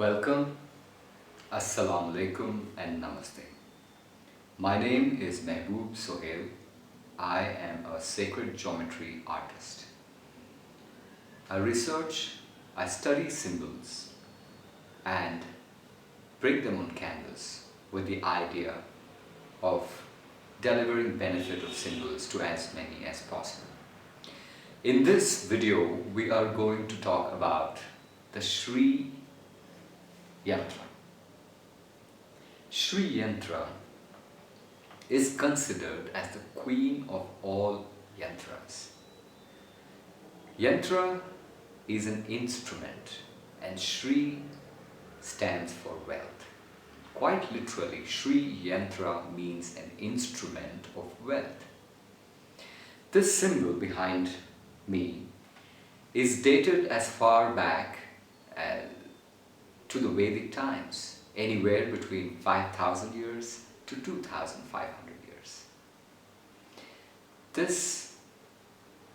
Welcome, Assalamu alaikum and Namaste. My name is Mehboob Sohel. I am a sacred geometry artist. I study symbols and bring them on canvas with the idea of delivering benefit of symbols to as many as possible. In this video, we are going to talk about the Shri Yantra. Shri Yantra is considered as the queen of all yantras. Yantra is an instrument and Shri stands for wealth. Quite literally, Shri Yantra means an instrument of wealth. This symbol behind me is dated as far back to the Vedic times, anywhere between 5,000 years to 2,500 years. This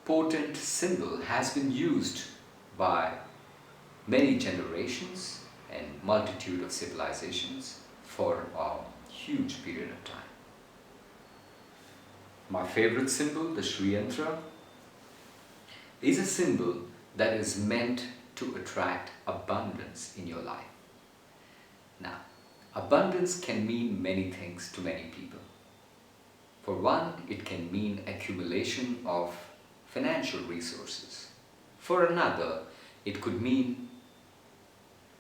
potent symbol has been used by many generations and multitude of civilizations for a huge period of time. My favorite symbol, the Shri Yantra, is a symbol that is meant to attract abundance in your life. Now, abundance can mean many things to many people. For one, it can mean accumulation of financial resources. For another, it could mean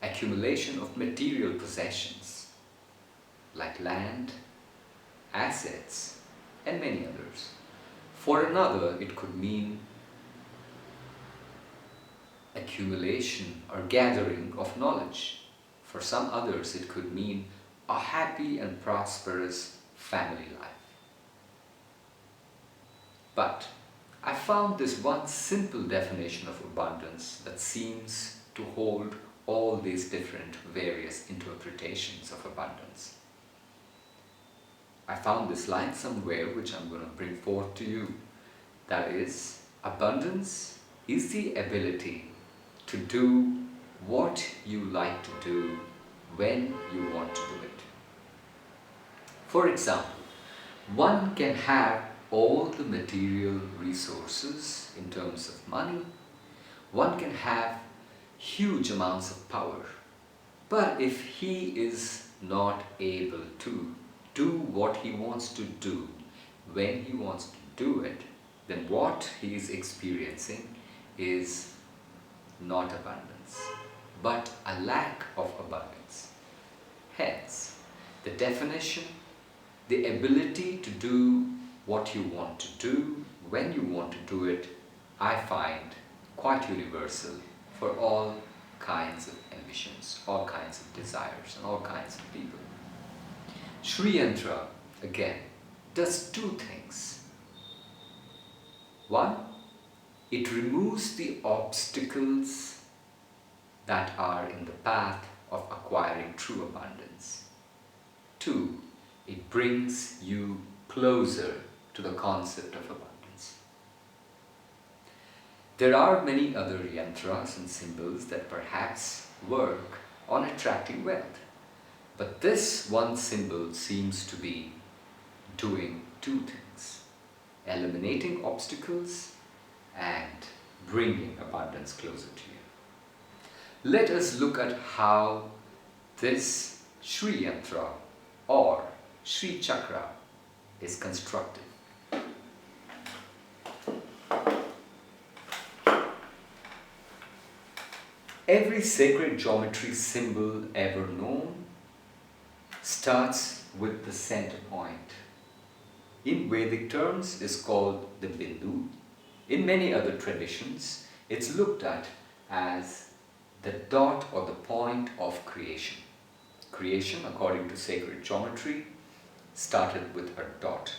accumulation of material possessions like land, assets, and many others. For another, it could mean accumulation or gathering of knowledge. For some others, it could mean a happy and prosperous family life. But I found this one simple definition of abundance that seems to hold all these different various interpretations of abundance. I found this line somewhere which I'm going to bring forth to you. That is, abundance is the ability to do what you like to do when you want to do it. For example, one can have all the material resources in terms of money, one can have huge amounts of power, but if he is not able to do what he wants to do when he wants to do it, then what he is experiencing is not abundance, but a lack of abundance. Hence, the definition, the ability to do what you want to do when you want to do it, I find quite universal for all kinds of ambitions, all kinds of desires, and all kinds of people. Shri Yantra, again, does two things. One, it removes the obstacles that are in the path of acquiring true abundance. Two, it brings you closer to the concept of abundance. There are many other yantras and symbols that perhaps work on attracting wealth, but this one symbol seems to be doing two things: eliminating obstacles and bringing abundance closer to you. Let us look at how this Shri Yantra or Shri Chakra is constructed. Every sacred geometry symbol ever known starts with the center point. In Vedic terms, is called the Bindu. In many other traditions, it's looked at as the dot or the point of creation. Creation, according to sacred geometry, started with a dot.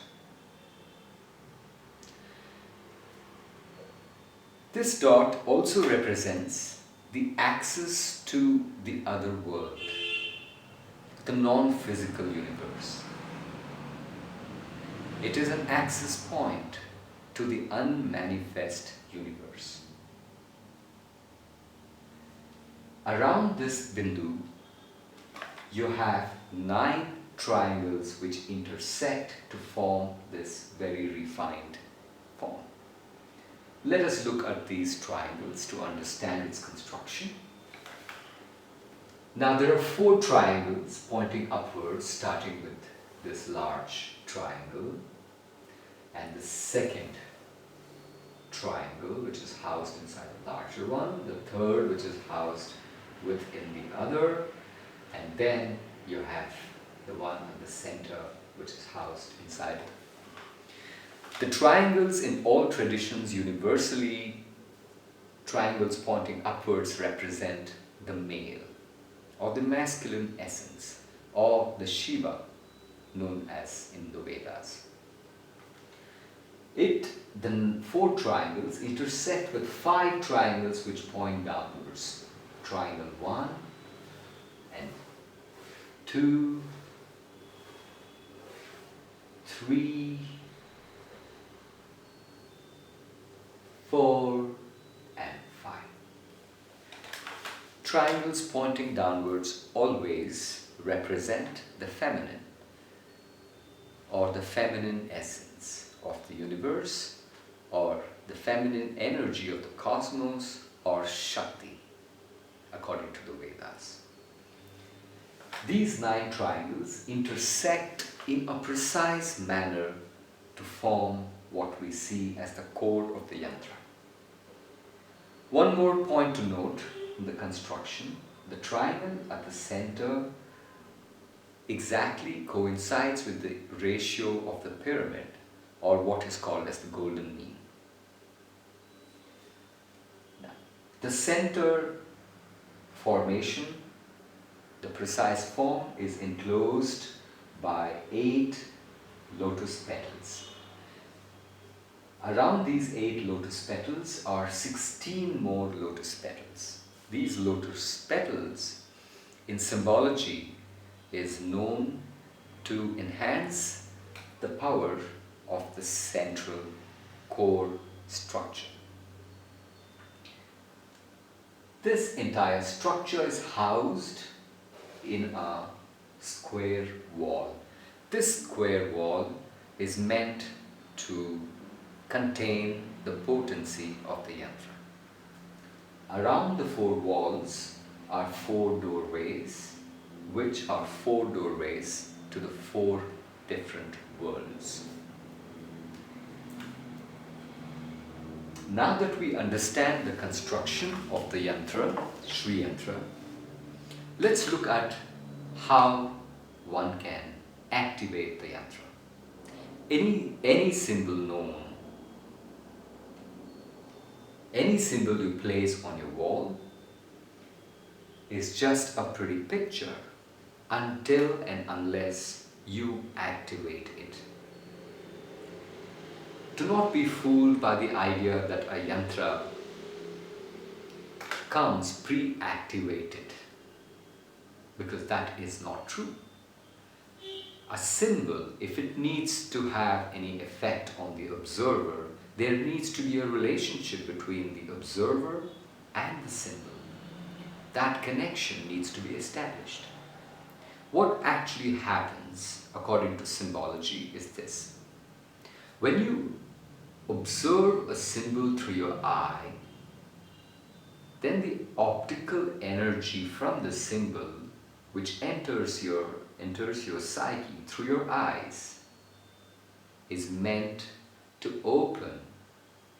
This dot also represents the access to the other world, the non-physical universe. It is an access point to the unmanifest universe. Around this bindu, you have 9 triangles which intersect to form this very refined form. Let us look at these triangles to understand its construction. Now there are 4 triangles pointing upwards, starting with this large triangle and the second triangle which is housed inside the larger one, the third which is housed within the other, and then you have the one in the center which is housed inside. The triangles in all traditions universally, triangles pointing upwards represent the male or the masculine essence or the Shiva known as in the Vedas. The 4 triangles intersect with 5 triangles which point downwards. Triangle 1 and 2, 3, 4 and 5. Triangles pointing downwards always represent the feminine or the feminine essence of the universe or the feminine energy of the cosmos or Shakti according to the Vedas. These 9 triangles intersect in a precise manner to form what we see as the core of the Yantra. One more point to note in the construction: the triangle at the center exactly coincides with the ratio of the pyramid, or what is called as the golden mean. Now, the center formation, the precise form, is enclosed by 8 lotus petals. Around these 8 lotus petals are 16 more lotus petals. These lotus petals in symbology is known to enhance the power of the central core structure. This entire structure is housed in a square wall. This square wall is meant to contain the potency of the Yantra. Around the 4 walls are 4 doorways, which are 4 doorways to the 4 different worlds. Now that we understand the construction of the Yantra, Shri Yantra, let's look at how one can activate the Yantra. Any symbol known, any symbol you place on your wall is just a pretty picture until and unless you activate it. Do not be fooled by the idea that a Yantra comes pre-activated, because that is not true. A symbol, if it needs to have any effect on the observer, there needs to be a relationship between the observer and the symbol. That connection needs to be established. What actually happens, according to symbology, is this. When you observe a symbol through your eye, then the optical energy from the symbol, which enters your psyche through your eyes, is meant to open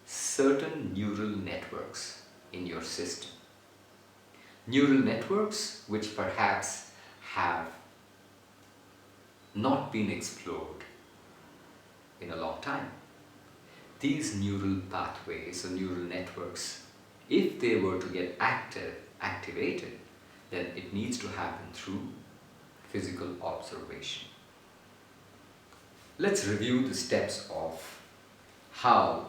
certain neural networks in your system. Neural networks which perhaps have not been explored in a long time. These neural pathways or neural networks, if they were to get activated, then it needs to happen through physical observation. Let's review the steps of how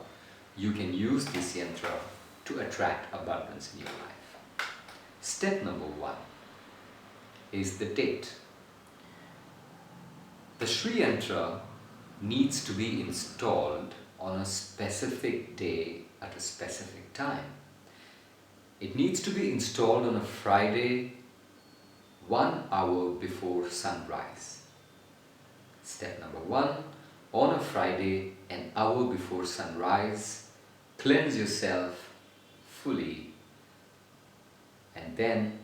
you can use this yantra to attract abundance in your life. Step number 1 is the date. The Shri Yantra needs to be installed on a specific day at a specific time. It needs to be installed on a Friday, 1 hour before sunrise. Step number 1, on a Friday, an hour before sunrise, cleanse yourself fully, and then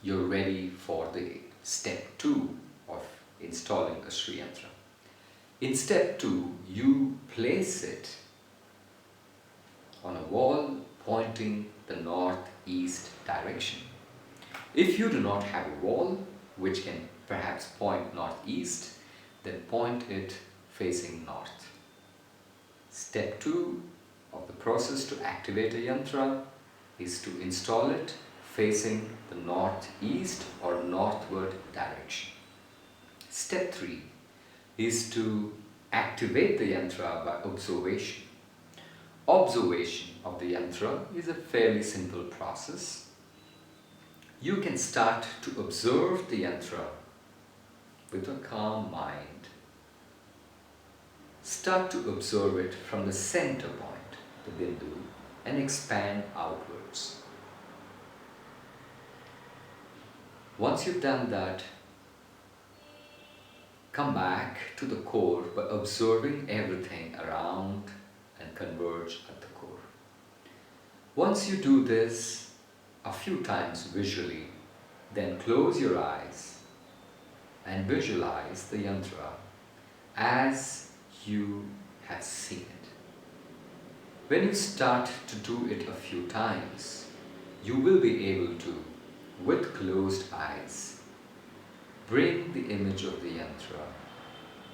you're ready for the step 2 of installing a Sri Yantra. In step 2, you place it on a wall pointing the northeast direction. If you do not have a wall which can perhaps point northeast, then point it facing north. Step 2 of the process to activate a yantra is to install it facing the northeast or northward direction. Step 3 is to activate the yantra by observation. Observation of the yantra is a fairly simple process. You can start to observe the yantra with a calm mind. Start to observe it from the center point, the bindu, and expand outwards. Once you've done that, come back to the core by observing everything around and converge at the core. Once you do this a few times visually, then close your eyes and visualize the yantra as you have seen it. When you start to do it a few times, you will be able to, with closed eyes, bring the image of the yantra,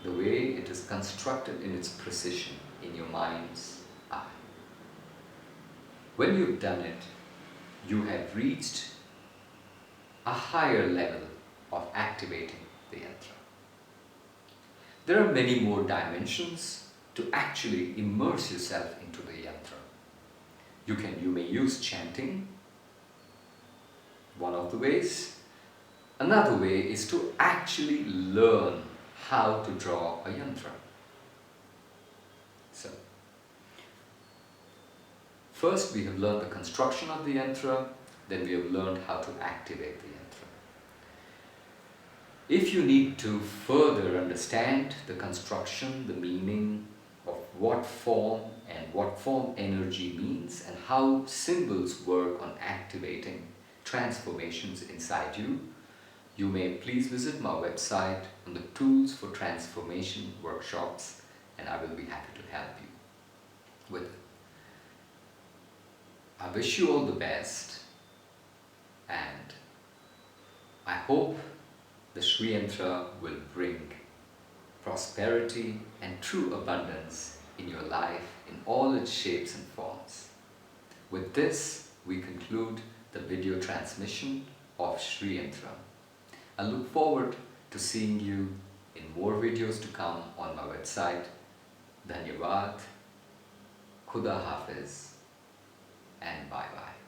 the way it is constructed in its precision, in your mind's eye. When you've done it, you have reached a higher level of activating the yantra. There are many more dimensions to actually immerse yourself into the yantra. You may use chanting, one of the ways. Another way is to actually learn how to draw a yantra. So, first we have learned the construction of the yantra, then we have learned how to activate the yantra. If you need to further understand the construction, the meaning of what form and what form energy means and how symbols work on activating transformations inside you, you may please visit my website on the Tools for Transformation workshops, and I will be happy to help you with it. I wish you all the best, and I hope the Sri Yantra will bring prosperity and true abundance in your life in all its shapes and forms. With this, we conclude the video transmission of Sri Yantra. I look forward to seeing you in more videos to come on my website. Dhanyavad, Khuda Hafiz, and bye-bye.